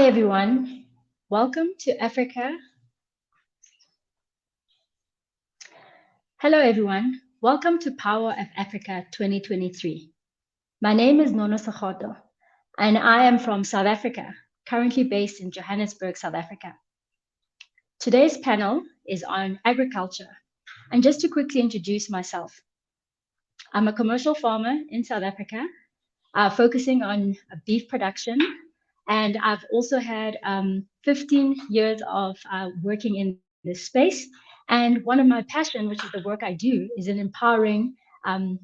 everyone. Welcome to Africa. Hello, everyone. Welcome to Power of Africa 2023. My name is Nono Sakhoto, and I am from South Africa, currently based in Johannesburg, South Africa. Today's panel is on agriculture. And just to quickly introduce myself, I'm a commercial farmer in South Africa, focusing on beef production. And I've also had 15 years of working in this space. And one of my passion, which is the work I do, is in empowering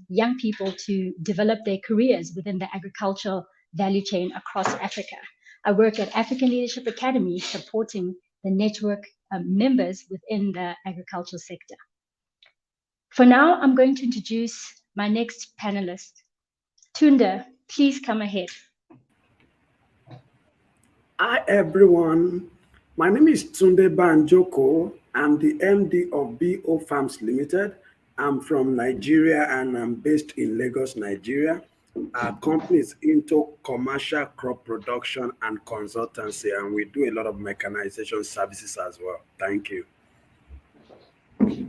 young people to develop their careers within the agricultural value chain across Africa. I work at African Leadership Academy, supporting the network members within the agricultural sector. For now, I'm going to introduce my next panelist. Tunda, please come ahead. Hi everyone, my name is Tunde Banjoko. I'm the MD of BO Farms Limited. I'm from Nigeria and I'm based in Lagos, Nigeria. Our company is into commercial crop production and consultancy, and we do a lot of mechanization services as well. Thank you.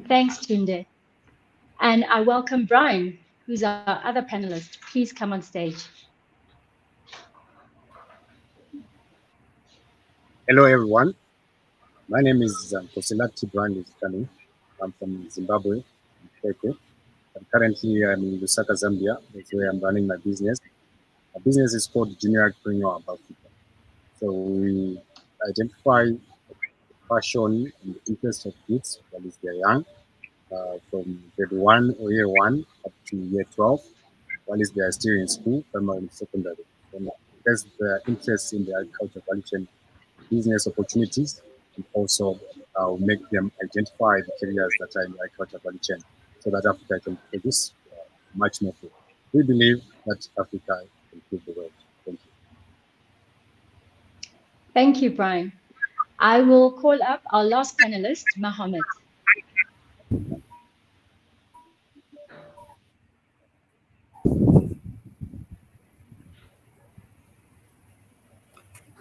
Thanks, Tunde. And I welcome Brian, who's our other panelist. Please come on stage. Hello, everyone. My name is Kosilati Brian Kani. I'm from Zimbabwe, Keke. Currently, I'm in Lusaka, Zambia. That's where I'm running my business. My business is called Junior Agripreneur of Africa. So we identify passion and the interest of kids while they're young, from grade 1 or year 1 up to year 12, while they are still in school, primary and secondary. And because the interest in the agriculture value chain, business opportunities, and also make them identify the careers that are in the agriculture value chain so that Africa can produce much more food. We believe that Africa can improve the world. Thank you. Thank you, Brian. I will call up our last panelist, Mohammed.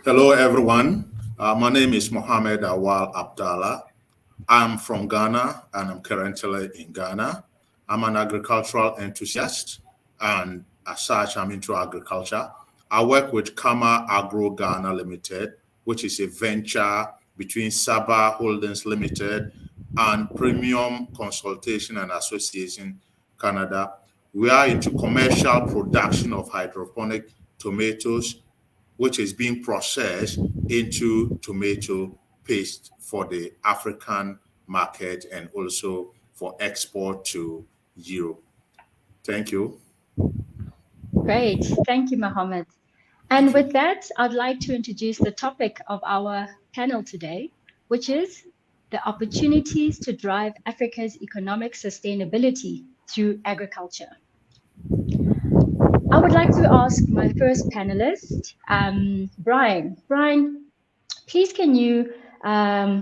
Hello, everyone. My name is Mohammed Awal Abdallah. I'm from Ghana and I'm currently in Ghana. I'm an agricultural enthusiast, and as such, I'm into agriculture. I work with Kama Agro Ghana Limited, which is a venture between Saba Holdings Limited and Premium Consultation and Association Canada. We are into commercial production of hydroponic tomatoes, which is being processed into tomato paste for the African market and also for export to Europe. Thank you. Great. Thank you, Mohammed. And with that, I'd like to introduce the topic of our panel today, which is the opportunities to drive Africa's economic sustainability through agriculture. I would like to ask my first panelist, Brian. Brian, please can you, how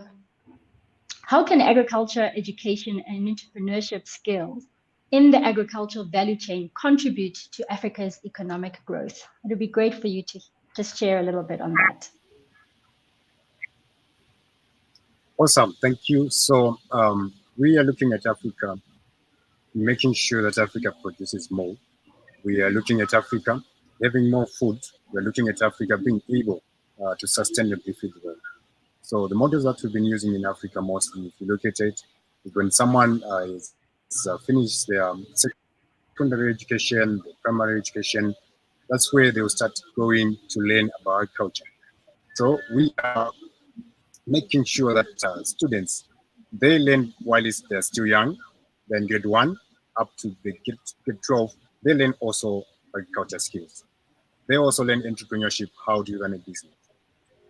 can agriculture, education, and entrepreneurship skills in the agricultural value chain contribute to Africa's economic growth? It would be great for you to just share a little bit on that. Awesome, thank you. So we are looking at Africa, making sure that Africa produces more. We are looking at Africa having more food. We're looking at Africa being able to sustainably feed the world. So the models that we've been using in Africa mostly, if you look at it, is when someone is finished their secondary education, the primary education, that's where they'll start going to learn about agriculture. So we are making sure that students, they learn while they're still young, then grade 1 up to the grade 12, they learn also agriculture skills. They also learn entrepreneurship, how do you run a business.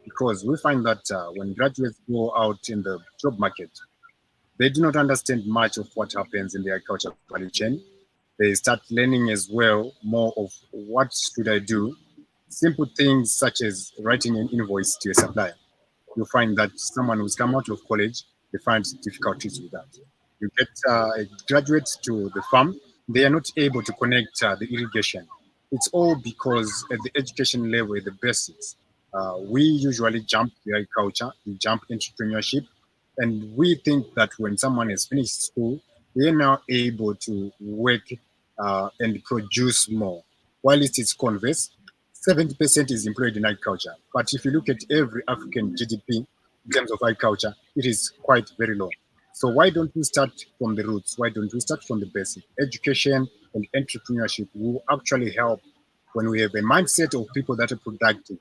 Because we find that when graduates go out in the job market, they do not understand much of what happens in the agriculture value chain. They start learning as well more of what should I do. Simple things such as writing an invoice to a supplier. You find that someone who's come out of college, they find difficulties with that. You get a graduate to the farm, they are not able to connect the irrigation. It's all because at the education level, at the basics, We usually jump to agriculture, we jump entrepreneurship, and we think that when someone has finished school, they're now able to work and produce more. While it is converse, 70% is employed in agriculture. But if you look at every African GDP in terms of agriculture, it is quite very low. So why don't we start from the roots? Why don't we start from the basic? Education and entrepreneurship will actually help when we have a mindset of people that are productive.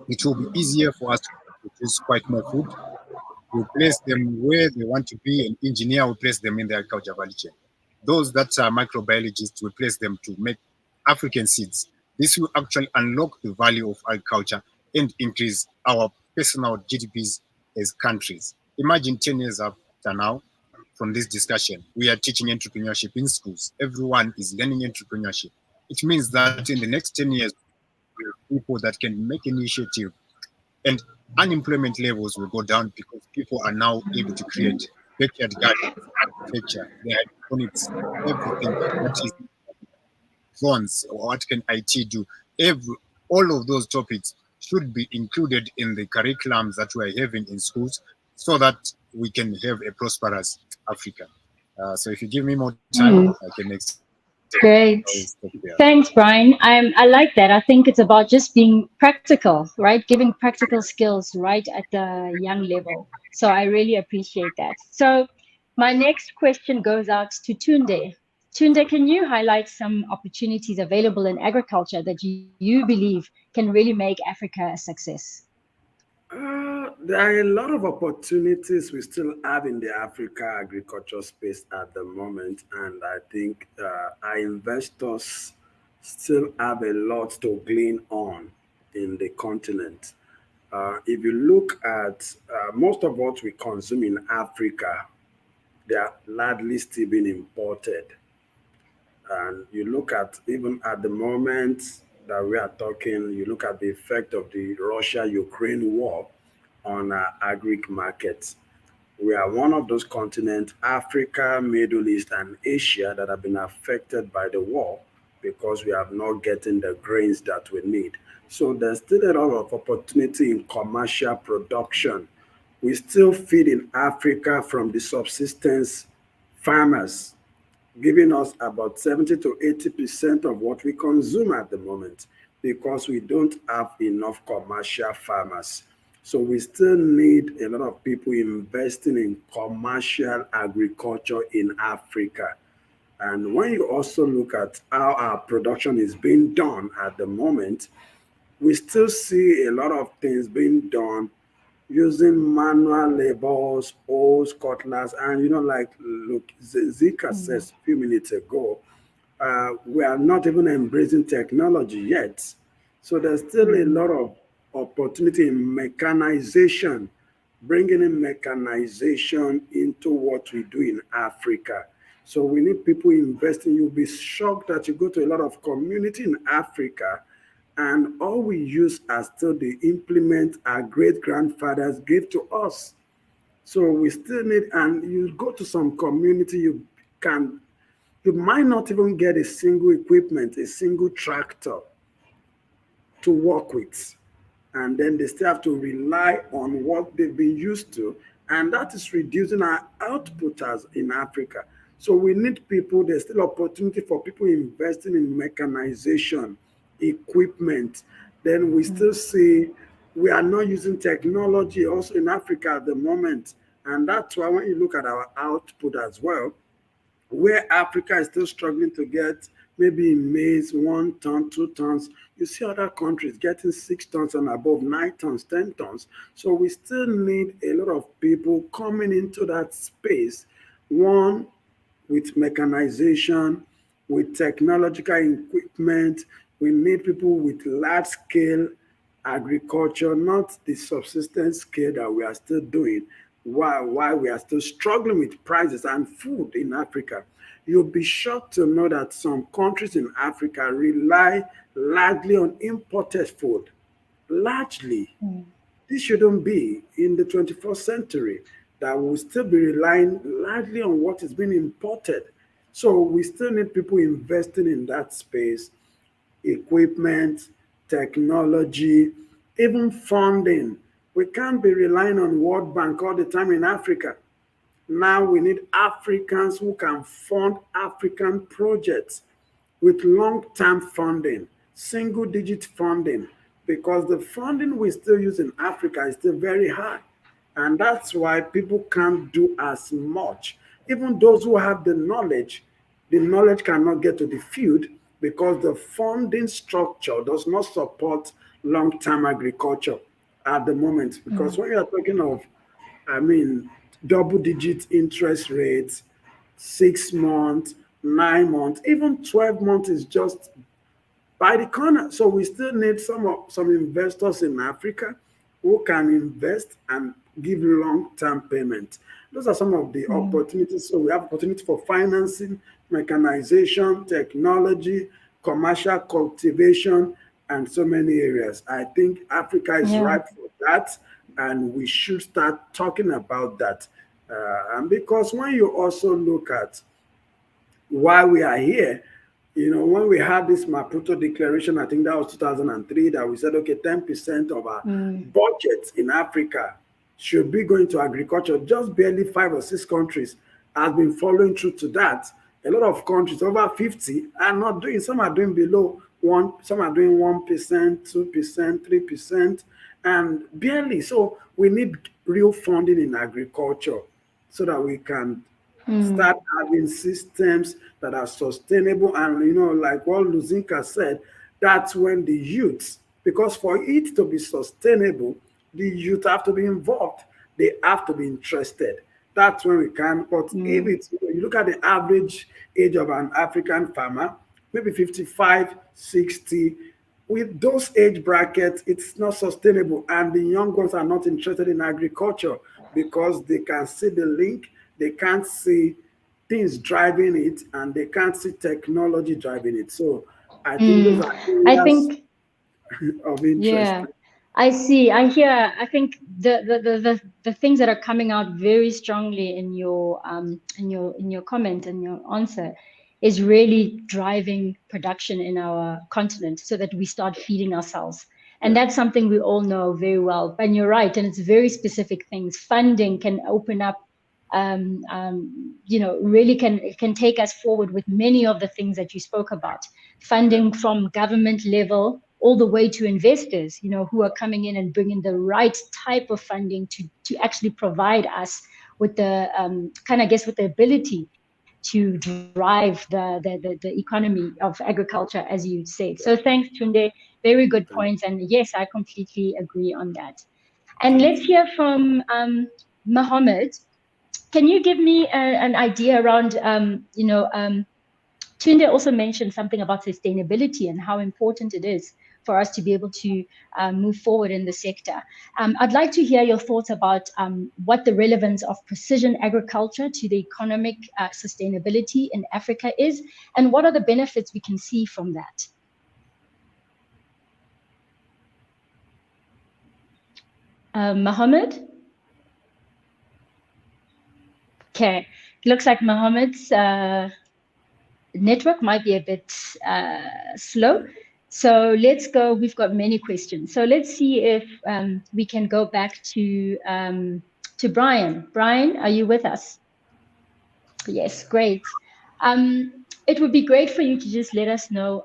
It will be easier for us to produce quite more food. We place them where they want to be. An engineer will place them in the agriculture value chain. Those that are microbiologists will place them to make African seeds. This will actually unlock the value of agriculture and increase our personal GDPs as countries. Imagine 10 years after now, from this discussion, we are teaching entrepreneurship in schools. Everyone is learning entrepreneurship. It means that in the next 10 years, we have people that can make initiative and unemployment levels will go down because people are now able to create backyard gardens, architecture, the hydroponics, everything that is drones. What can IT do? Every all of those topics should be included in the curriculums that we are having in schools, so that we can have a prosperous Africa. So if you give me more time, Hmm. I can extend. Great. I'll stop there. Thanks, Brian. I like that. I think it's about just being practical, right? Giving practical skills right at the young level. So I really appreciate that. So my next question goes out to Tunde. Tunde, can you highlight some opportunities available in agriculture that you believe can really make Africa a success? There are a lot of opportunities we still have in the Africa agriculture space at the moment, and I think our investors still have a lot to glean on in the continent. If you look at most of what we consume in Africa, they are largely still being imported. And you look at even at the moment that we are talking, you look at the effect of the Russia-Ukraine war on our agri markets. We are one of those continents, Africa, Middle East, and Asia, that have been affected by the war because we have not getting the grains that we need. So there's still a lot of opportunity in commercial production. We still feed in Africa from the subsistence farmers, giving us about 70 to 80% of what we consume at the moment because we don't have enough commercial farmers. So we still need a lot of people investing in commercial agriculture in Africa. And when you also look at how our production is being done at the moment, we still see a lot of things being done using manual labors, hoes, cutlass, and like look, Zika Mm. says a few minutes ago, we are not even embracing technology yet. So there's still a Mm. lot of opportunity in mechanization, bringing in mechanization into what we do in Africa. So we need people investing. You'll be shocked that you go to a lot of community in Africa, and all we use are still the implement our great grandfathers gave to us. So we still need, and you go to some community, can you might not even get a single equipment, a single tractor to work with. And then they still have to rely on what they've been used to. And that is reducing our output as in Africa. So we need people, there's still opportunity for people investing in mechanization, equipment. Then we Mm. still see we are not using technology also in Africa at the moment. And that's why when you look at our output as well, where Africa is still struggling to get maybe in maize 1 ton, 2 tons, you see other countries getting 6 tons and above, 9 tons, 10 tons. So we still need a lot of people coming into that space. One, with mechanization, with technological equipment. We need people with large scale agriculture, not the subsistence scale that we are still doing. Why we are still struggling with prices and food in Africa. You'll be shocked to know that some countries in Africa rely largely on imported food. Largely. Mm. This shouldn't be in the 21st century, that will still be relying largely on what is being imported. So we still need people investing in that space, equipment, technology, Even funding. We can't be relying on World Bank all the time in Africa. Now we need Africans who can fund African projects with long-term funding, single-digit funding, because the funding we still use in Africa is still very high. And that's why people can't do as much. Even those who have the knowledge cannot get to the field because the funding structure does not support long-term agriculture at the moment. Because when you are talking of, I mean, double-digit interest rates, 6 months, 9 months, even 12 months is just by the corner. So we still need some investors in Africa who can invest and give long-term payment. Those are some of the opportunities. So we have opportunity for financing, mechanization, technology, commercial cultivation, and so many areas. I think Africa is ripe for that, and we should start talking about that. And because when you also look at why we are here, when we had this Maputo Declaration, I think that was 2003, that we said, okay, 10% of our budget in Africa should be going to agriculture. Just barely 5 or 6 countries have been following through to that. A lot of countries, over 50, are not doing. Some are doing below 1, some are doing 1%, 2%, 3%, and barely. So we need real funding in agriculture so that we can start having systems that are sustainable. And like what Luzinka said, that's when the youth, because for it to be sustainable, the youth have to be involved, they have to be interested. That's when we can. But if it's, you look at the average age of an African farmer, maybe 55, 60, with those age brackets, it's not sustainable. And the young ones are not interested in agriculture because they can see the link, they can't see things driving it, and they can't see technology driving it. So I think those are I areas think, of interest. I see. I hear. I think the things that are coming out very strongly in your comment and your answer is really driving production in our continent so that we start feeding ourselves. And that's something we all know very well. And you're right, and it's very specific things. Funding can open up, really can take us forward with many of the things that you spoke about. Funding from government level all the way to investors, who are coming in and bringing the right type of funding to actually provide us with the with the ability to drive the economy of agriculture, as you said. So thanks, Tunde. Very good points. And yes, I completely agree on that. And let's hear from Mohammed. Can you give me an idea around, Tunde also mentioned something about sustainability and how important it is for us to be able to move forward in the sector. I'd like to hear your thoughts about what the relevance of precision agriculture to the economic sustainability in Africa is, and what are the benefits we can see from that. Mohammed? Okay, looks like Mohammed's network might be a bit slow. So let's go. We've got many questions. So let's see if we can go back to Brian. Brian, are you with us? Yes, great. It would be great for you to just let us know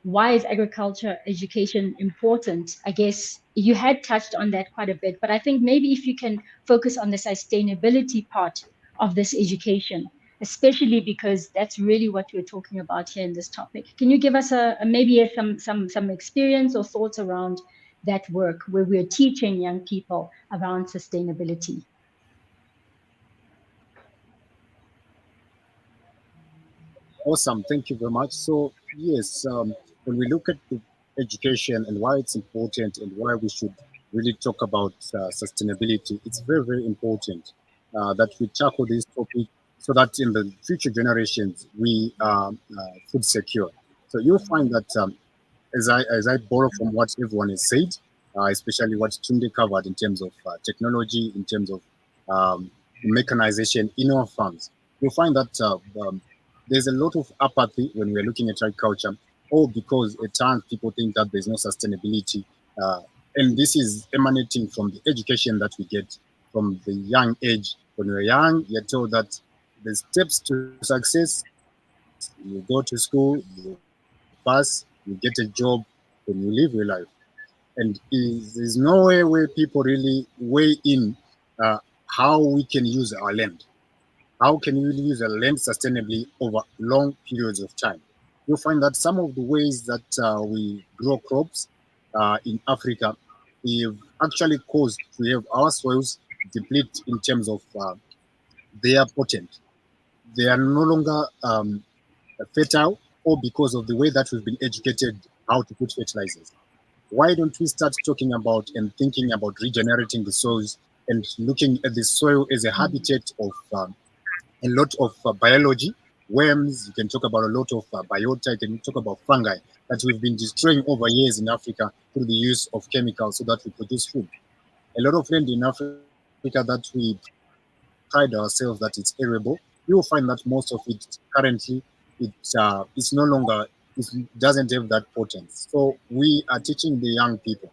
why is agriculture education important? I guess you had touched on that quite a bit, but I think maybe if you can focus on the sustainability part of this education, especially because that's really what we're talking about here in this topic. Can you give us maybe some experience or thoughts around that work where we're teaching young people around sustainability? Awesome, thank you very much. So yes, when we look at the education and why it's important and why we should really talk about sustainability, it's very, very important that we tackle this topic so that in the future generations we are food secure. So you'll find that as I borrow from what everyone has said, especially what Tunde covered in terms of technology, in terms of mechanization in our farms, you'll find that there's a lot of apathy when we're looking at agriculture, all because at times people think that there's no sustainability And this is emanating from the education that we get from the young age. When you're young, you're told that the steps to success, you go to school, you pass, you get a job, and you live your life. And there's no way where people really weigh in how we can use our land. How can we use our land sustainably over long periods of time? You'll find that some of the ways that we grow crops in Africa have actually caused to have our soils deplete in terms of their potent. They are no longer fertile, or because of the way that we've been educated how to put fertilizers. Why don't we start talking about and thinking about regenerating the soils and looking at the soil as a habitat of a lot of biology, worms, you can talk about a lot of biota, you can talk about fungi that we've been destroying over years in Africa through the use of chemicals so that we produce food. A lot of land in Africa that we pride ourselves that it's arable, you will find that most of it currently it's no longer doesn't have that potence. So we are teaching the young people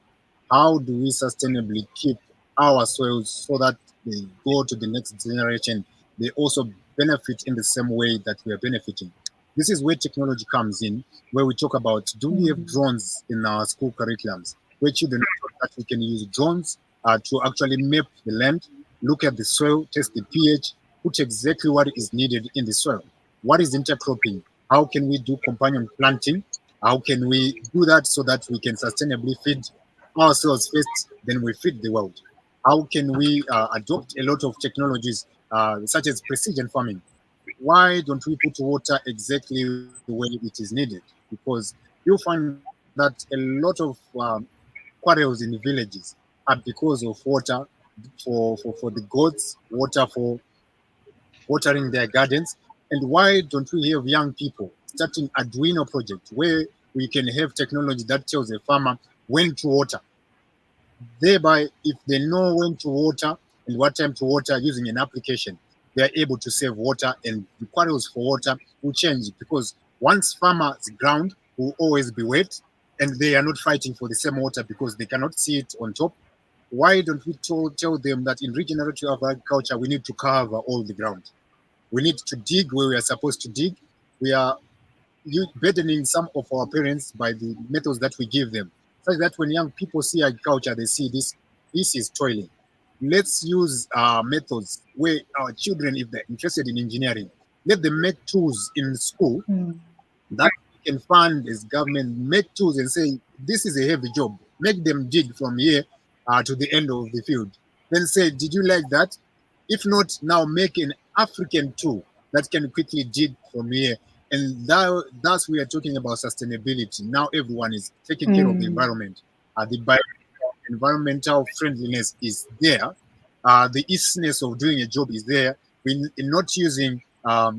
how do we sustainably keep our soils so that they go to the next generation, they also benefit in the same way that we are benefiting. This is where technology comes in, where we talk about do we have drones in our school curriculums, where children know that we can use drones to actually map the land, look at the soil, test the pH, put exactly what is needed in the soil. What is intercropping? How can we do companion planting? How can we do that so that we can sustainably feed ourselves first, then we feed the world? How can we adopt a lot of technologies such as precision farming? Why don't we put water exactly where it is needed? Because you'll find that a lot of quarrels in villages are because of water for the goats, water for watering their gardens. And why don't we have young people starting Arduino project where we can have technology that tells a farmer when to water? Thereby, if they know when to water and what time to water using an application, they are able to save water and the quarrels for water will change because once farmers ground will always be wet and they are not fighting for the same water because they cannot see it on top. Why don't we tell them that in regenerative agriculture we need to cover all the ground? We need to dig where we are supposed to dig. We are burdening some of our parents by the methods that we give them, such that when young people see agriculture, they see this is toiling. Let's use methods where our children, if they're interested in engineering, let them make tools in school that we can fund as government, make tools and say, this is a heavy job. Make them dig from here to the end of the field. Then say, did you like that? If not, now make an African tool that can quickly dig from here. And thus we are talking about sustainability. Now everyone is taking care of the environment. The environmental friendliness is there. The easiness of doing a job is there. We're not using a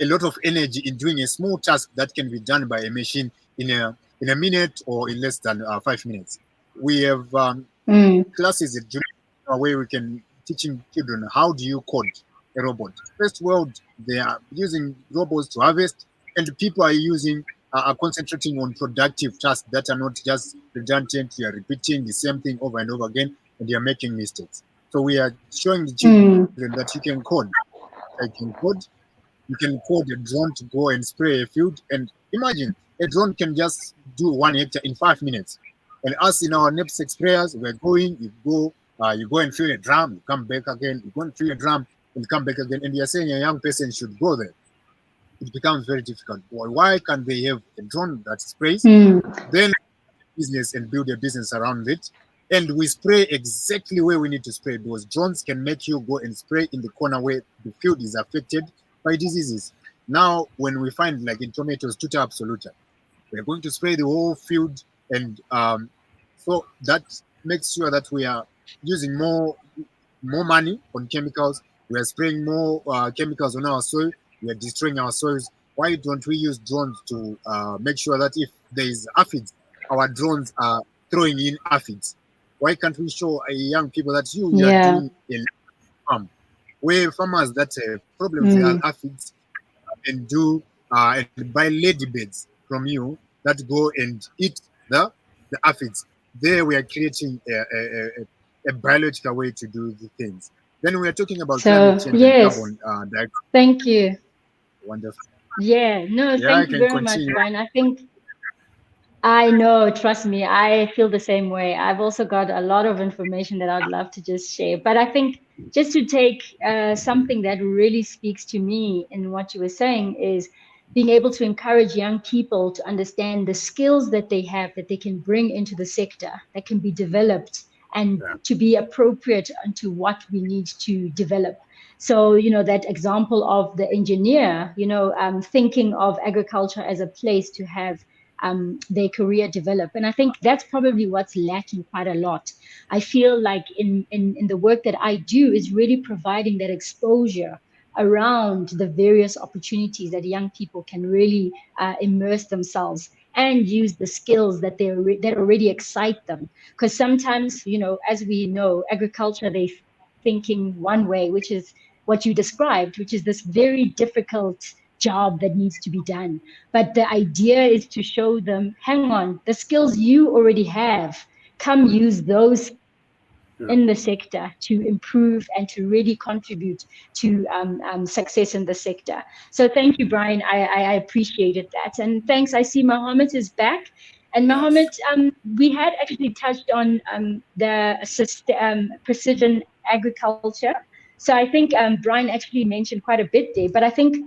lot of energy in doing a small task that can be done by a machine in a minute or in less than 5 minutes. We have classes at where we can teaching children how do you code a robot. First world, they are using robots to harvest, and people are using are concentrating on productive tasks that are not just redundant. You are repeating the same thing over and over again, and you are making mistakes. So we are showing the children that you can code. I can code. You can code a drone to go and spray a field. And imagine a drone can just do 1 hectare in 5 minutes. And us in our knapsack sprayers, we're going, you go and fill a drum, you come back again, you go and fill a drum and come back again. And you're saying a young person should go there. It becomes very difficult. Well, why can't they have a drone that sprays? Then business and build a business around it. And we spray exactly where we need to spray because drones can make you go and spray in the corner where the field is affected by diseases. Now, when we find like in tomatoes, tuta absoluta, we're going to spray the whole field, and so that makes sure that we are using more money on chemicals. We are spraying more chemicals on our soil. We are destroying our soils. Why don't we use drones to make sure that if there is aphids, our drones are throwing in aphids? Why can't we show young people that you are doing a farm where farmers that have problems with aphids and do and buy ladybirds from you that go and eat the aphids? there we are creating a biological way to do the things. Then we are talking about climate change and Yes, carbon dioxide. thank you. Wonderful. Yeah, no, Yeah, I thank you can very much, continue. Brian. I think I know, trust me, I feel the same way. I've also got a lot of information that I'd love to just share. But I think just to take something that really speaks to me in what you were saying is being able to encourage young people to understand the skills that they have that they can bring into the sector, that can be developed and Yeah. to be appropriate to what we need to develop. So, that example of the engineer, thinking of agriculture as a place to have their career develop. And I think that's probably what's lacking quite a lot. I feel like in the work that I do is really providing that exposure around the various opportunities that young people can really immerse themselves and use the skills that that already excite them. Because sometimes, as we know, agriculture, they thinking one way, which is what you described, which is this very difficult job that needs to be done. But the idea is to show them, hang on, the skills you already have, come use those in the sector to improve and to really contribute to success in the sector. So thank you, Brian. I appreciated that. And thanks. I see Mohammed is back. And Mohammed, Yes. we had actually touched on the precision agriculture. So I think Brian actually mentioned quite a bit there. But I think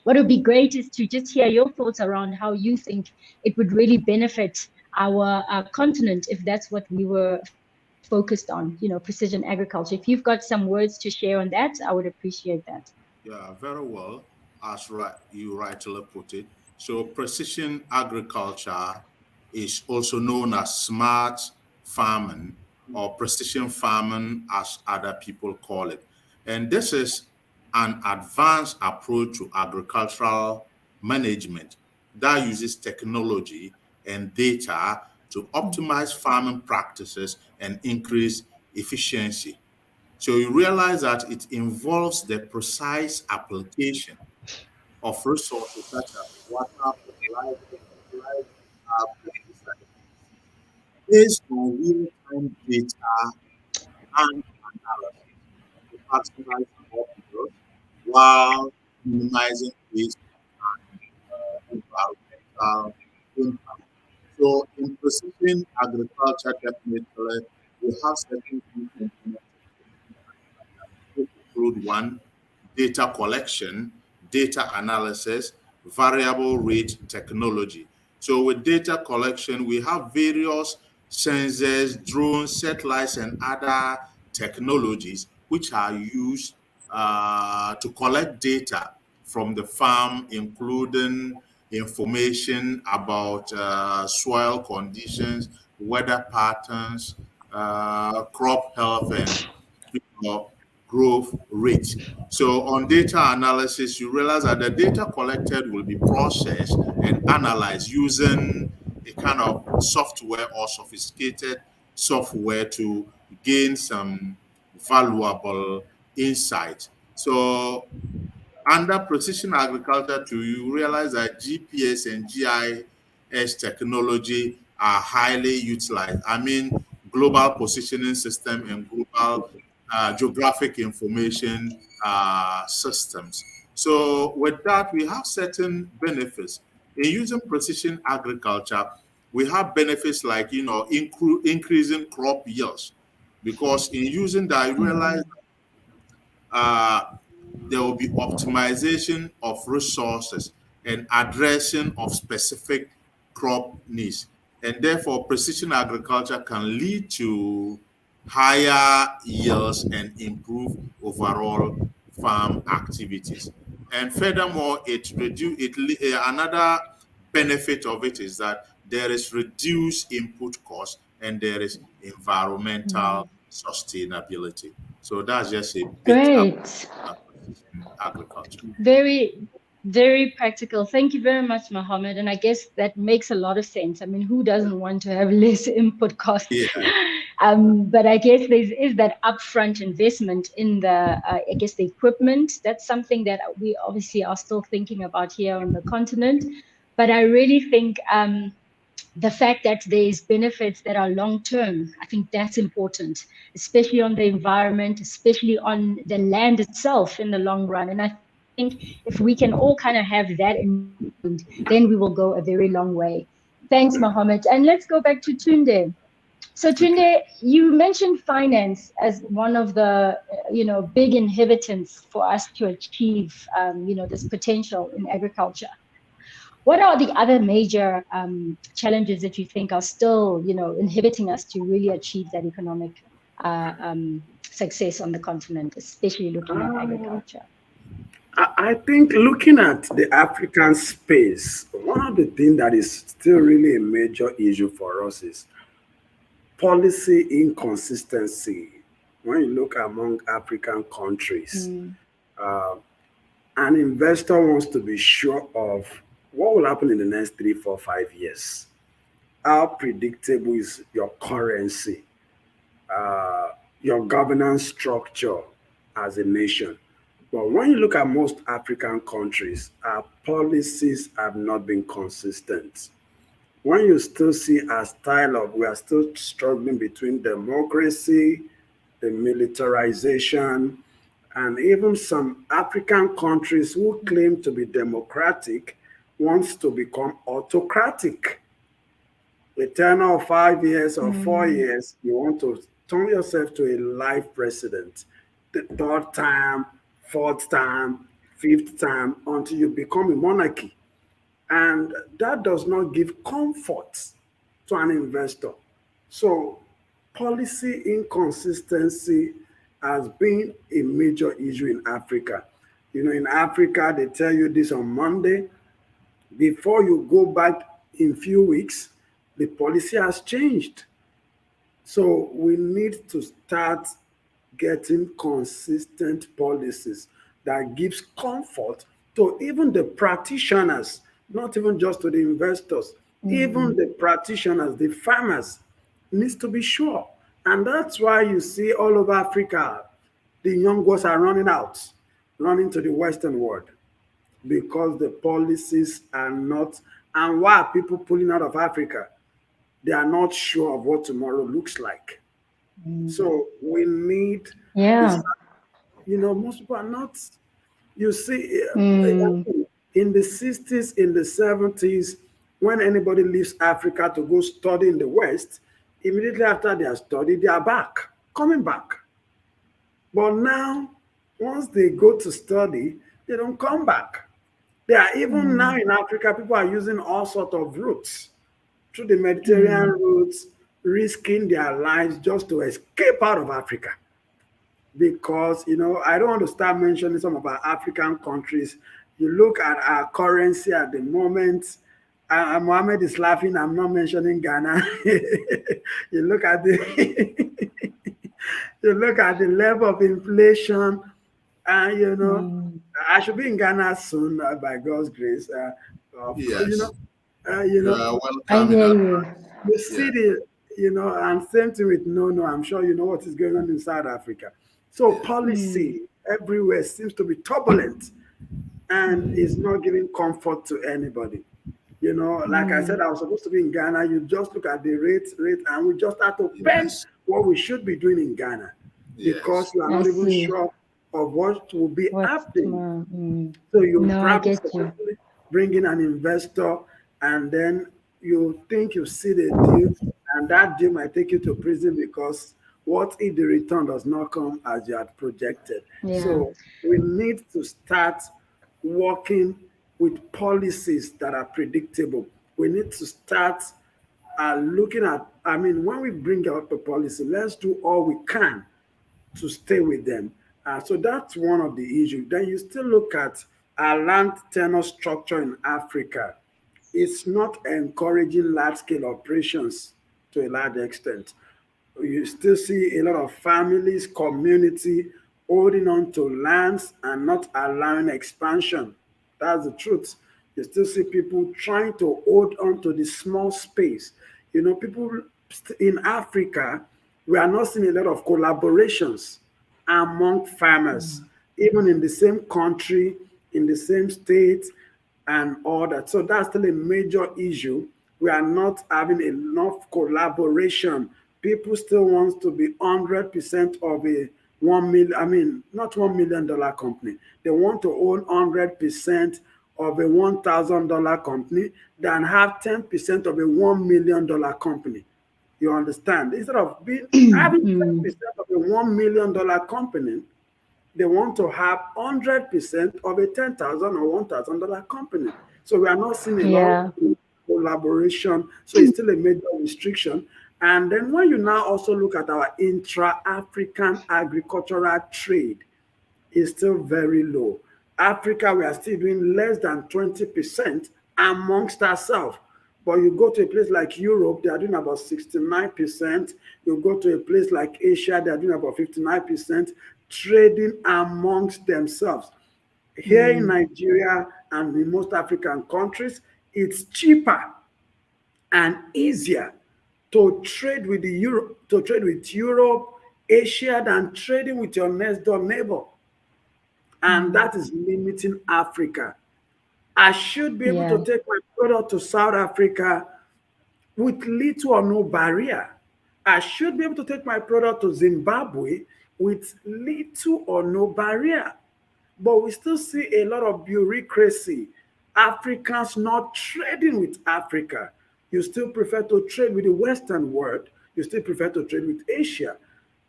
what would be great is to just hear your thoughts around how you think it would really benefit our continent if that's what we were focused on, precision agriculture. If you've got some words to share on that, I would appreciate that. Yeah, very well, as you rightly put it. So, precision agriculture is also known as smart farming or precision farming, as other people call it. And this is an advanced approach to agricultural management that uses technology and data to optimize farming practices and increase efficiency. So you realize that it involves the precise application of resources such as water, fertilizer, pesticides, based on real-time data and analysis to maximize output while minimizing waste and environmental impact. So in precision agriculture, definitely we have certain key components which include one, data collection, data analysis, variable rate technology. So with data collection, we have various sensors, drones, satellites, and other technologies which are used to collect data from the farm, including information about soil conditions, weather patterns, crop health, and know, growth rate. So on data analysis, you realize that the data collected will be processed and analyzed using a kind of software or sophisticated software to gain some valuable insight. So under precision agriculture too, you realize that GPS and GIS technology are highly utilized. I mean, global positioning system and global geographic information systems. So with that, we have certain benefits. In using precision agriculture, we have benefits like, increasing crop yields. Because in using that, you realize uh, there will be optimization of resources and addressing of specific crop needs. And therefore, precision agriculture can lead to higher yields and improve overall farm activities. And furthermore, another benefit of it is that there is reduced input cost and there is environmental sustainability. So that's just a bit about Great. agriculture. Very, very practical. Thank you very much, Mohammed. And I guess that makes a lot of sense. I mean, who doesn't want to have less input costs? Yeah. But I guess there is that upfront investment in the equipment. That's something that we obviously are still thinking about here on the continent. But I really think the fact that there's benefits that are long term, I think that's important, especially on the environment, especially on the land itself in the long run. And I think if we can all kind of have that in mind, then we will go a very long way. Thanks, Mohammed. And let's go back to Tunde. So Tunde, you mentioned finance as one of the big inhibitors for us to achieve this potential in agriculture. What are the other major challenges that you think are still inhibiting us to really achieve that economic success on the continent, especially looking at agriculture? I think looking at the African space, one of the things that is still really a major issue for us is policy inconsistency. When you look among African countries, uh, an investor wants to be sure of what will happen in the next 3, 4, 5 years. How predictable is your currency, uh, your governance structure as a nation? But when you look at most African countries, our policies have not been consistent. When you still see a style of, we are still struggling between democracy, the militarization, and even some African countries who claim to be democratic wants to become autocratic. A tenure of 5 years or 4 years, you want to turn yourself to a life president, the third time, fourth time, fifth time, until you become a monarchy. And that does not give comfort to an investor. So policy inconsistency has been a major issue in Africa. In Africa, they tell you this on Monday. Before you go back in few weeks, the policy has changed. So we need to start getting consistent policies that gives comfort to even the practitioners, not even just to the investors, even the practitioners, the farmers needs to be sure. And that's why you see all over Africa, the young ones are running out, running to the Western world because the policies are not. And why are people pulling out of Africa? They are not sure of what tomorrow looks like. So we need Yeah. this. Most people are not. You see, Mm. in the 60s, in the 70s, when anybody leaves Africa to go study in the West, immediately after they are studied, they are back, coming back. But now, once they go to study, they don't come back. They are even now in Africa, people are using all sorts of routes through the Mediterranean routes, risking their lives just to escape out of Africa. Because, I don't want to start mentioning some of our African countries. You look at our currency at the moment, Mohammed is laughing, I'm not mentioning Ghana. you look at the you look at the level of inflation, and I should be in Ghana soon by God's grace. Yes. You You know, are I welcome in hear our you. the yeah. city, and same thing with No. I'm sure you know what is going on in South Africa. So Yeah. policy everywhere seems to be turbulent and is not giving comfort to anybody. Like I said, I was supposed to be in Ghana. You just look at the rate, and we just have to pen Yes. what we should be doing in Ghana because Yes. you are I not even see. sure of what will be What's happening. tomorrow? So you No, I probably get you. successfully bring in an investor, and then you think you see the deal, and that deal might take you to prison because what if the return does not come as you had projected? Yeah. So we need to start working with policies that are predictable. We need to start looking at, when we bring out the policy, let's do all we can to stay with them. So that's one of the issues. Then you still look at our land tenure structure in Africa. It's not encouraging large scale operations to a large extent. You still see a lot of families, community holding on to lands and not allowing expansion. That's the truth. You still see people trying to hold on to the small space. People in Africa, we are not seeing a lot of collaborations among farmers, even in the same country, in the same state, and all that. So that's still a major issue We are not having enough collaboration. People still want to be 100% of a 1 million, I mean, not $1 million company. They want to own 100% of a $1,000 company than have 10% of a $1 million company. You understand? Instead of being having 10% of a $1 million company, they want to have 100% of a 10,000 or $1,000 company. So we are not seeing a lot Yeah. of collaboration. So it's still a major restriction. And then when you now also look at our intra-African agricultural trade, is still very low. Africa, we are still doing less than 20% amongst ourselves. But you go to a place like Europe, they are doing about 69%. You go to a place like Asia, they are doing about 59% trading amongst themselves. Here in Nigeria and in most African countries, it's cheaper and easier to trade with Europe, Asia than trading with your next door neighbor. And that is limiting Africa. I should be able Yeah. to take my product to South Africa with little or no barrier. I should be able to take my product to Zimbabwe with little or no barrier. But we still see a lot of bureaucracy. Africans not trading with Africa. You still prefer to trade with the Western world. You still prefer to trade with Asia.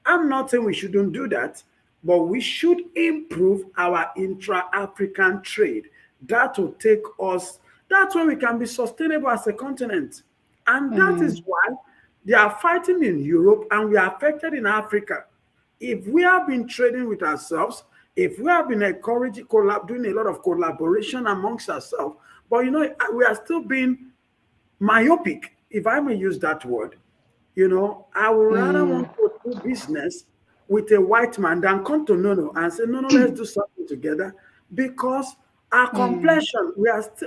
I'm not saying we shouldn't do that, but we should improve our intra-African trade. That will take us, that's when we can be sustainable as a continent. And that is why they are fighting in Europe and we are affected in Africa. If we have been trading with ourselves, if we have been encouraging, doing a lot of collaboration amongst ourselves, but we are still being myopic, if I may use that word. I would rather want to do business with a white man than come to Nono and say, no, let's do something together. Because our complexion,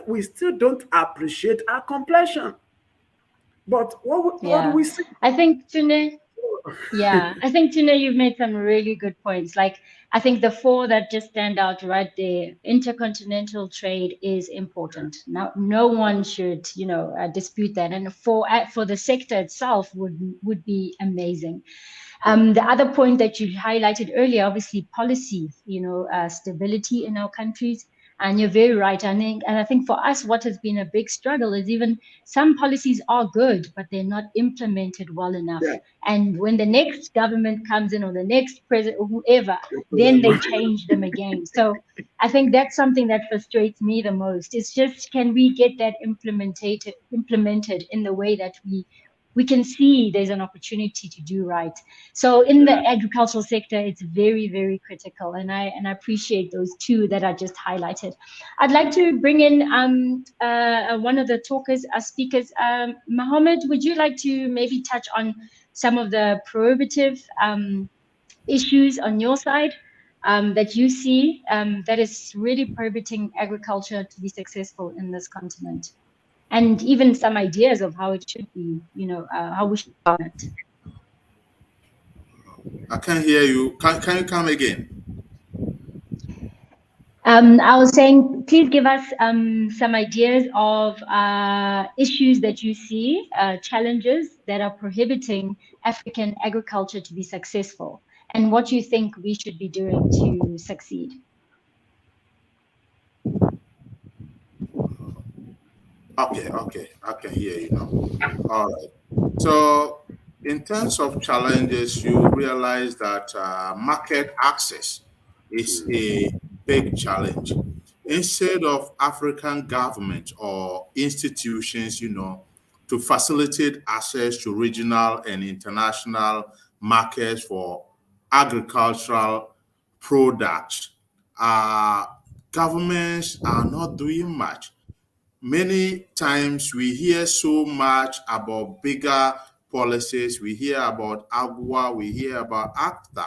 we still don't appreciate our complexion. But what do Yeah. we see? I think Tune, you've made some really good points. Like, I think the four that just stand out right there, intercontinental trade is important. Now, no one should, dispute that. And for the sector itself would be amazing. The other point that you highlighted earlier, obviously policy, stability in our countries. And you're very right. And I think for us, what has been a big struggle is even some policies are good, but they're not implemented well enough. Yeah. And when the next government comes in or the next president or whoever, then they change them again. So I think that's something that frustrates me the most. It's just, can we get that implemented in the way that we can see there's an opportunity to do right. So in the agricultural sector, it's very, very critical. And I appreciate those two that I just highlighted. I'd like to bring in one of the speakers. Mohammed, would you like to maybe touch on some of the prohibitive issues on your side that you see that is really prohibiting agriculture to be successful in this continent? And even some ideas of how it should be, how we should run it. I can't hear you. Can you come again? I was saying, please give us some ideas of issues that you see, challenges that are prohibiting African agriculture to be successful, and what you think we should be doing to succeed. Okay, I can hear you now. All right. So, in terms of challenges, you realize that market access is a big challenge. Instead of African government or institutions, to facilitate access to regional and international markets for agricultural products, governments are not doing much. Many times we hear so much about bigger policies, we hear about AGWA, we hear about ACTA,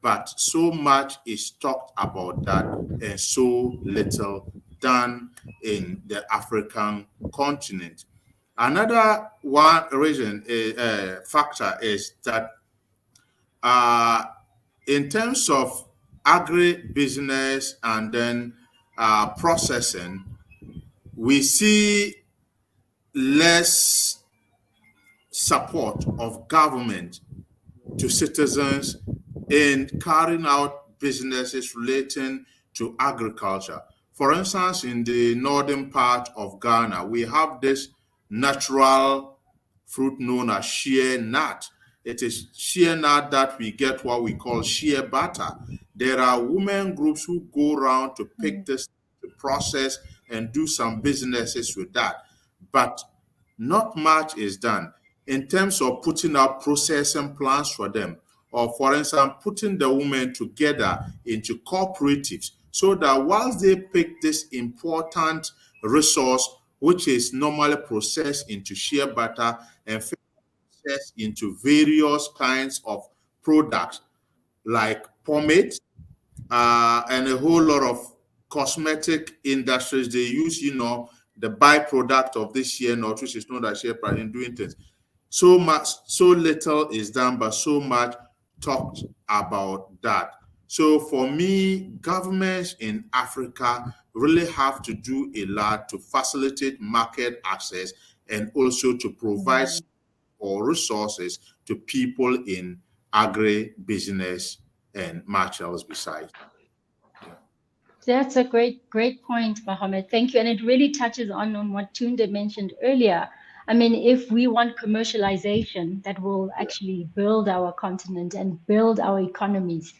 but so much is talked about that and so little done in the African continent. Another one reason, factor is that in terms of agribusiness and then processing, we see less support of government to citizens in carrying out businesses relating to agriculture. For instance, in the northern part of Ghana, we have this natural fruit known as shea nut. It is shea nut that we get what we call shea butter. There are women groups who go around to pick this, to process, and do some businesses with that. But not much is done in terms of putting up processing plants for them, or for instance, putting the women together into cooperatives so that whilst they pick this important resource, which is normally processed into shea butter and processed into various kinds of products like pomade and a whole lot of cosmetic industries, they use, the byproduct of this shea nut, which is known as shea butter, in doing things. So much, so little is done, but so much talked about that. So for me, governments in Africa really have to do a lot to facilitate market access and also to provide or resources to people in agri-business and much else besides. That's a great point, Mohammed. Thank you. And it really touches on what Tunde mentioned earlier. I mean, if we want commercialization that will actually build our continent and build our economies,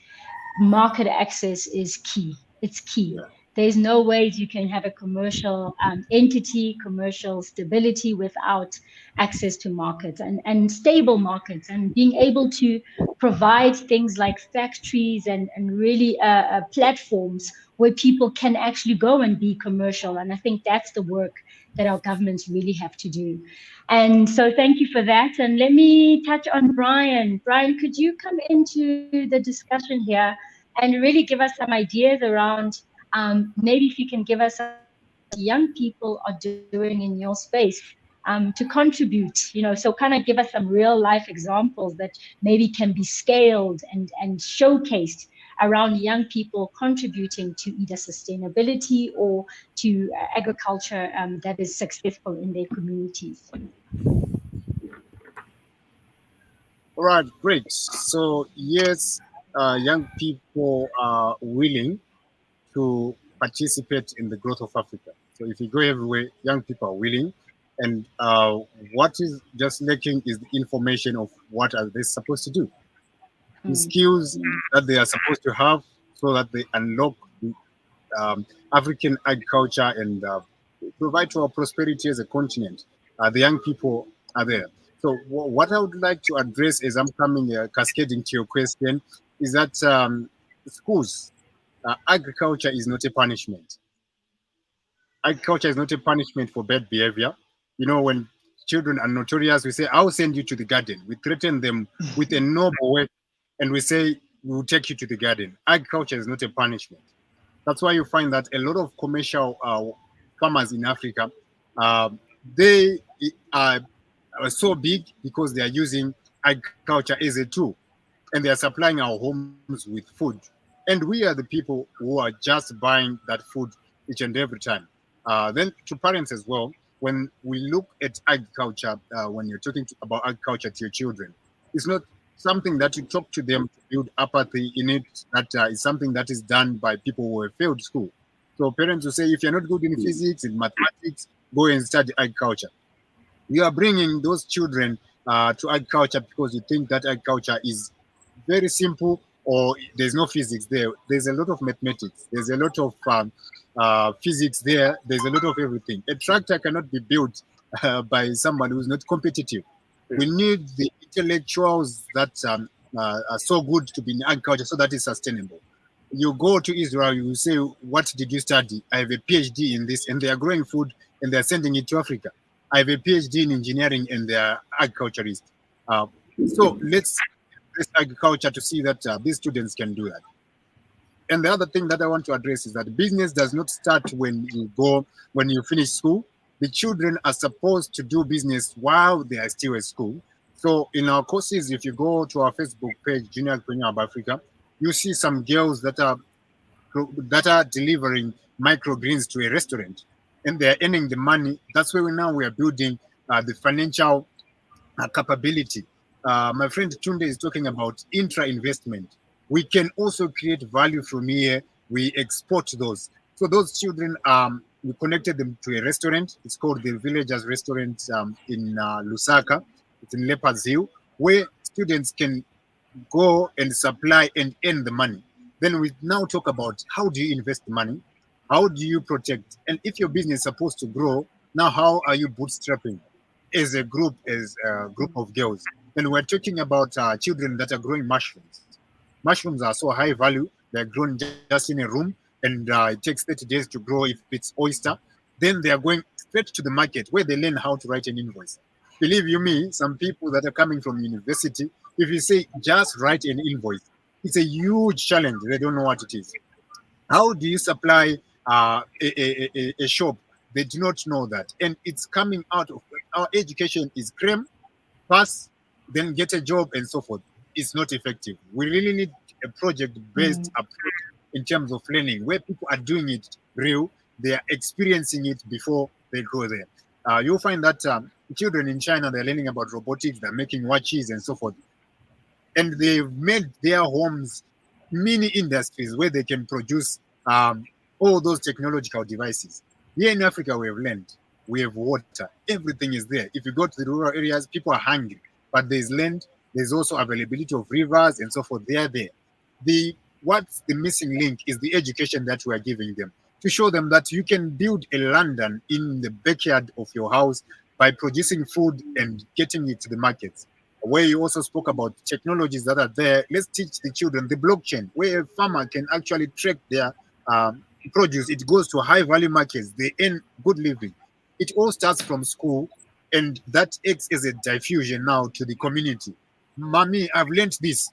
market access is key. It's key. There's no way you can have a commercial entity, commercial stability without access to markets and stable markets, and being able to provide things like factories and really platforms where people can actually go and be commercial. And I think that's the work that our governments really have to do. And so thank you for that. And let me touch on Brian. Brian, could you come into the discussion here and really give us some ideas around maybe if you can give us what young people are doing in your space to contribute, so kind of give us some real life examples that maybe can be scaled and showcased around young people contributing to either sustainability or to agriculture that is successful in their communities. All right, great. So yes, young people are willing to participate in the growth of Africa. So if you go everywhere, young people are willing. And what is just lacking is the information of what are they supposed to do. The skills that they are supposed to have so that they unlock the African agriculture and provide to our prosperity as a continent. The young people are there. So what I would like to address as I'm coming cascading to your question is that schools, agriculture is not a punishment. Agriculture is not a punishment for bad behavior. When children are notorious, we say, I'll send you to the garden. We threaten them with a noble work and we say, we'll take you to the garden. Agriculture is not a punishment. That's why you find that a lot of commercial farmers in Africa, they are so big because they are using agriculture as a tool and they are supplying our homes with food. And we are the people who are just buying that food each and every time. Then to parents as well, when we look at agriculture, when you're talking about agriculture to your children, it's not something that you talk to them to build apathy in it. That is something that is done by people who have failed school. So parents will say, if you're not good in physics, in mathematics, go and study agriculture. You are bringing those children to agriculture because you think that agriculture is very simple or there's no physics there. There's a lot of mathematics. There's a lot of physics there. There's a lot of everything. A tractor cannot be built by someone who's not competitive. We need the intellectuals that are so good to be in agriculture so that it's sustainable. You go to Israel, you say, what did you study? I have a PhD in this, and they are growing food and they're sending it to Africa. I have a PhD in engineering and they're agriculturists. So let's agriculture to see that these students can do that. And the other thing that I want to address is that business does not start when you finish school. The children are supposed to do business while they are still at school. So in our courses, if you go to our Facebook page, Junior Entrepreneur of Africa, you see some girls that are delivering microgreens to a restaurant. and they're earning the money. That's where we are building the financial capability. My friend Tunde is talking about intra-investment. We can also create value from here. We export those. So those children, we connected them to a restaurant. It's called the Villagers Restaurant in Lusaka. It's in Leopards Hill, where students can go and supply and earn the money. Then we now talk about how do you invest the money? How do you protect? And if your business is supposed to grow, now how are you bootstrapping as a group of girls? And we're talking about children that are growing mushrooms. Mushrooms are so high value, they're grown just in a room, and it takes 30 days to grow if it's oyster. Then they are going straight to the market where they learn how to write an invoice. Believe you me, some people that are coming from university, if you say just write an invoice, it's a huge challenge. They don't know what it is. How do you supply a shop? They do not know that. And it's coming out of our education is cream, pass, then get a job and so forth. It's not effective. We really need a project-based approach in terms of learning where people are doing it real, they are experiencing it before they go there. You'll find that children in China, they're learning about robotics, they're making watches and so forth. And they've made their homes mini industries where they can produce all those technological devices. Here in Africa, we have land, we have water, everything is there. If you go to the rural areas, people are hungry, but there's land, there's also availability of rivers and so forth. They are there. What's the missing link is the education that we are giving them to show them that you can build a London in the backyard of your house by producing food and getting it to the markets. Where you also spoke about technologies that are there. Let's teach the children the blockchain, where a farmer can actually track their produce. It goes to high value markets. They earn good living. It all starts from school, and that acts as a diffusion now to the community. Mommy, I've learned this.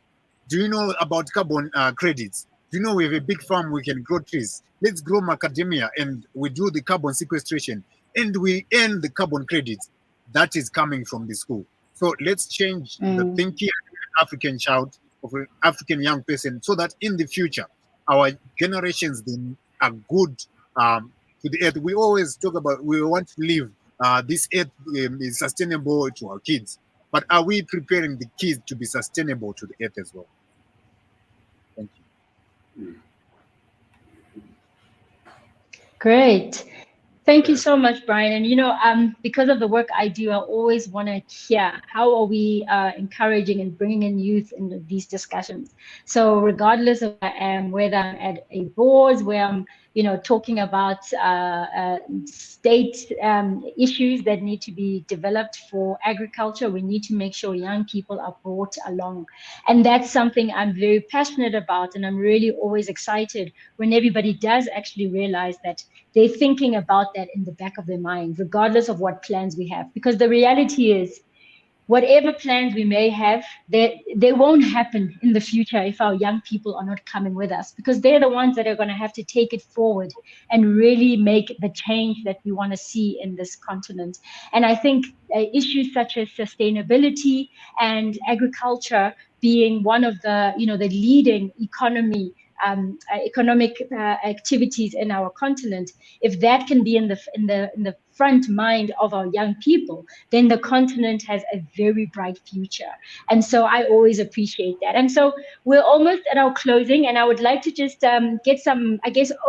Do you know about carbon credits? Do you know we have a big farm, we can grow trees? Let's grow macadamia and we do the carbon sequestration and we earn the carbon credits. That is coming from the school. So let's change the thinking of an African child, of an African young person, so that in the future, our generations then are good to the earth. We always talk about we want to leave this earth is sustainable to our kids. But are we preparing the kids to be sustainable to the earth as well? Thank you. Great. Thank you so much, Brian. And because of the work I do, I always want to hear how are we encouraging and bringing in youth in these discussions. So regardless of where I am, whether I'm at a board, where I'm talking about state issues that need to be developed for agriculture, we need to make sure young people are brought along. And that's something I'm very passionate about. And I'm really always excited when everybody does actually realize that they're thinking about that in the back of their mind, regardless of what plans we have. Because the reality is, whatever plans we may have, they won't happen in the future if our young people are not coming with us, because they're the ones that are going to have to take it forward and really make the change that we want to see in this continent. And I think issues such as sustainability and agriculture being one of the, the leading economic activities in our continent, if that can be in the front mind of our young people, then the continent has a very bright future. And so I always appreciate that. And so we're almost at our closing, and I would like to just get some,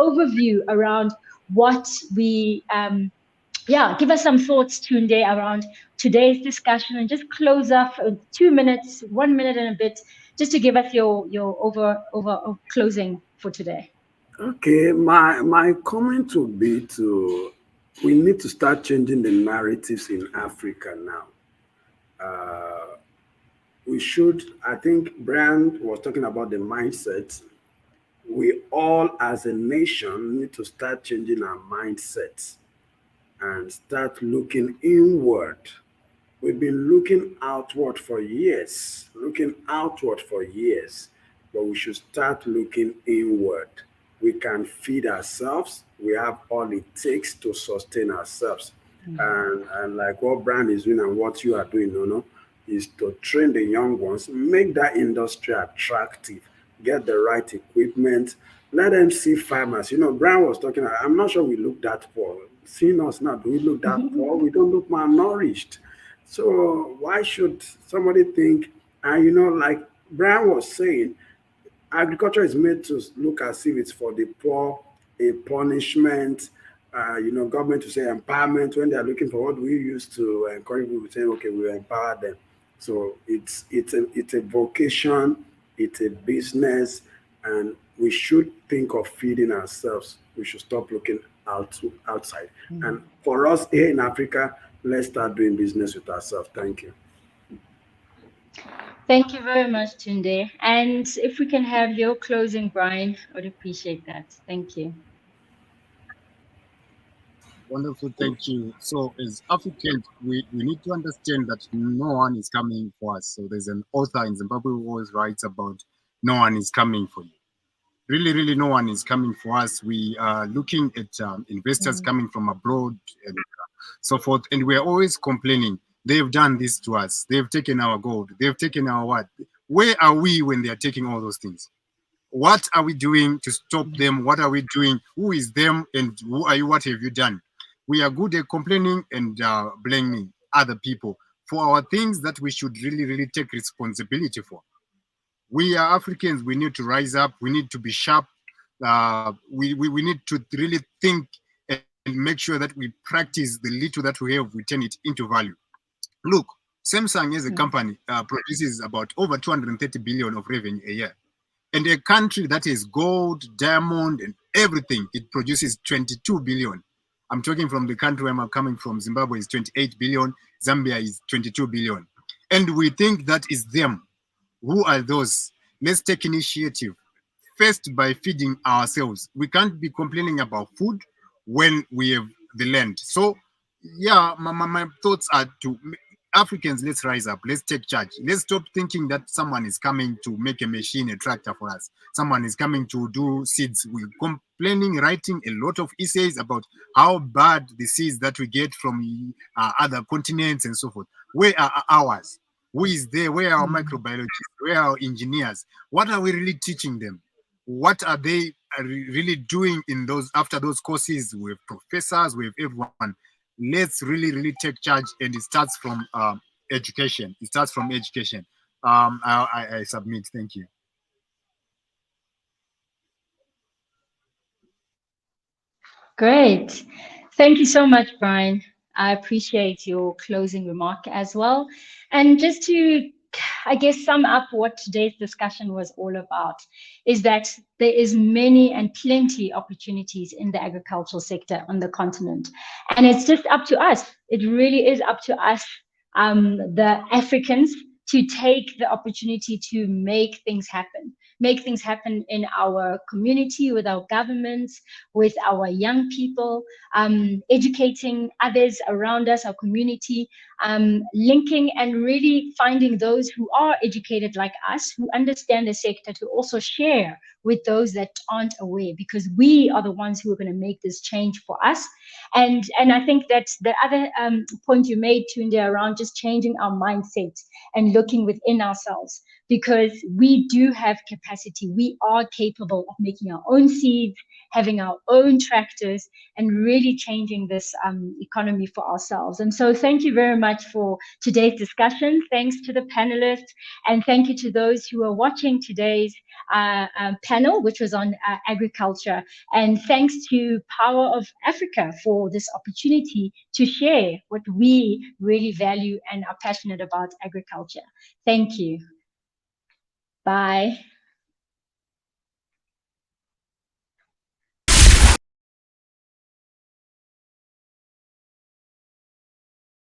overview around what we give us some thoughts, Tunde, around today's discussion, and just close off 2 minutes, 1 minute and a bit, just to give us your over closing for today. Okay, my comment would be we need to start changing the narratives in Africa now. We should, I think Brian was talking about the mindset. We all as a nation need to start changing our mindsets and start looking inward. We've been looking outward for years, but we should start looking inward. We can feed ourselves. We have all it takes to sustain ourselves. And like what Brian is doing and what you are doing, is to train the young ones, make that industry attractive, get the right equipment, let them see farmers. Brian was talking, I'm not sure we looked that for seeing us now, do we look that poor? We don't look malnourished. So why should somebody think, and like Brian was saying, agriculture is made to look as if it's for the poor, a punishment. Government to say empowerment when they are looking for what we use to encourage people to say, okay, we empower them. So it's a vocation, it's a business, and we should think of feeding ourselves. We should stop looking outside. And for us here in Africa, let's start doing business with ourselves. Thank you. Thank you very much, Tunde. And if we can have your closing, Brian, I would appreciate that. Thank you. Wonderful, thank you. So as Africans, we need to understand that no one is coming for us. So there's an author in Zimbabwe who always writes about no one is coming for you. Really, really no one is coming for us. We are looking at investors coming from abroad and so forth. And we're always complaining, they've done this to us. They've taken our gold. They've taken our what? Where are we when they're taking all those things? What are we doing to stop them? What are we doing? Who is them? And who are you? What have you done? We are good at complaining and blaming other people for our things that we should really, really take responsibility for. We are Africans. We need to rise up. We need to be sharp. We need to really think and make sure that we practice the little that we have, we turn it into value. Look, Samsung as a company produces about over 230 billion of revenue a year. And a country that is gold, diamond, and everything, it produces 22 billion. I'm talking from the country where I'm coming from. Zimbabwe is 28 billion. Zambia is 22 billion. And we think that is them. Who are those? Let's take initiative. First, by feeding ourselves. We can't be complaining about food when we have the land. So, yeah, my thoughts are to Africans, let's rise up. Let's take charge. Let's stop thinking that someone is coming to make a machine, a tractor for us. Someone is coming to do seeds. We're complaining, writing a lot of essays about how bad the seeds that we get from other continents and so forth. Where are ours? Who is there? Where are our microbiologists? Where are our engineers? What are we really teaching them? What are they really doing in those after those courses? We have professors, we have everyone. Let's really, really take charge, and it starts from education. It starts from education. I submit. Thank you. Great. Thank you so much, Brian. I appreciate your closing remark as well. And just to, I guess, sum up what today's discussion was all about, is that there is many and plenty opportunities in the agricultural sector on the continent. And it's just up to us. It really is up to us, the Africans, to take the opportunity to make things happen in our community, with our governments, with our young people, educating others around us, our community, linking and really finding those who are educated like us, who understand the sector, to also share with those that aren't aware, because we are the ones who are going to make this change for us. And I think that the other point you made, Tunde, around just changing our mindset and looking within ourselves, because we do have capacity. We are capable of making our own seeds, having our own tractors, and really changing this economy for ourselves. And so thank you very much for today's discussion. Thanks to the panelists, and thank you to those who are watching today's panel, which was on agriculture. And thanks to Power of Africa for this opportunity to share what we really value and are passionate about: agriculture. Thank you. Bye.